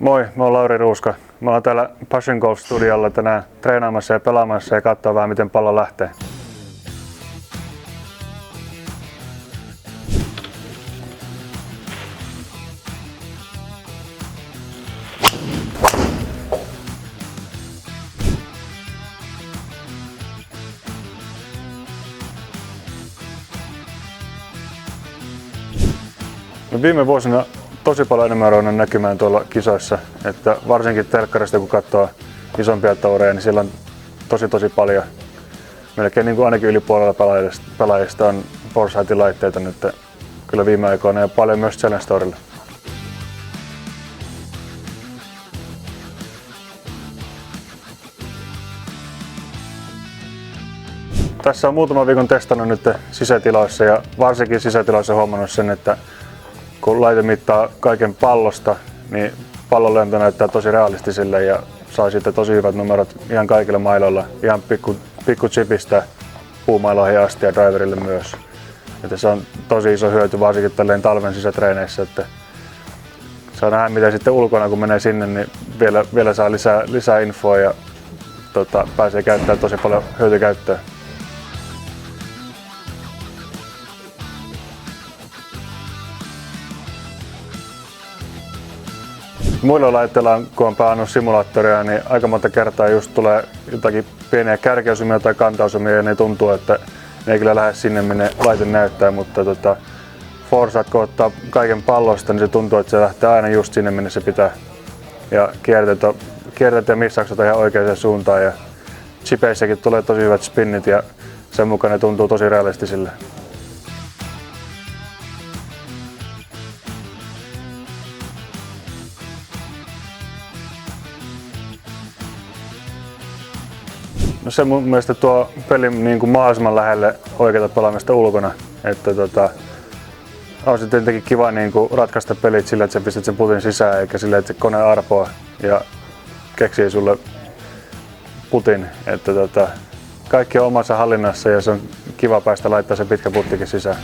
Moi, mä oon Lauri Ruuska. Mä oon täällä Passion Golf Studiolla tänään treenaamassa ja pelaamassa ja katsoo vähän miten pallo lähtee. No viime vuosina tosi paljon enemmän ruvennut näkymään tuolla kisoissa, että varsinkin telkkarista kun katsoo isompia toureja, niin siellä on tosi paljon, melkein niin kuin ainakin yli puolella pelaajista on Foresightin laitteita nyt kyllä viime aikoina ja paljon myös Challenge Tourilla. Tässä on muutaman viikon testannut nyt sisätiloissa ja varsinkin sisätiloissa huomannut sen, että kun laite mittaa kaiken pallosta, niin pallonlento näyttää tosi realistiselle ja saa sitten tosi hyvät numerot ihan kaikilla mailoilla, ihan pikku chipistä puumailoihin asti ja driverille myös. Että se on tosi iso hyöty varsinkin tälleen talven sisätreeneissä, että saa nähdä mitä sitten ulkona kun menee sinne, niin vielä saa lisää infoa ja pääsee käyttämään tosi paljon hyötykäyttöä. Muilla laitteilla, kun on pelannut simulaattoria, niin aika monta kertaa just tulee jotakin pieniä kärkiosumia tai kantaosumia ja ne tuntuu, että ne ei kyllä lähde sinne, minne laite näyttää, mutta Foresight kun ottaa kaiken pallosta, niin se tuntuu, että se lähtee aina just sinne, minne se pitää. Ja kierteet ja missaukset on ihan oikeaan suuntaan ja chipeissäkin tulee tosi hyvät spinnit ja sen mukaan ne tuntuu tosi realistisille. No se mun mielestä tuo pelin niin kuin mahdollisimman lähelle oikeata pelaamista ulkona. Että on se tietenkin kiva niin kuin ratkaista pelit sillä, että sä pistät sen putin sisään eikä sillä, että se kone arpoa ja keksii sulle putin. Että kaikki on omassa hallinnassa ja se on kiva päästä laittaa se pitkä puttikin sisään.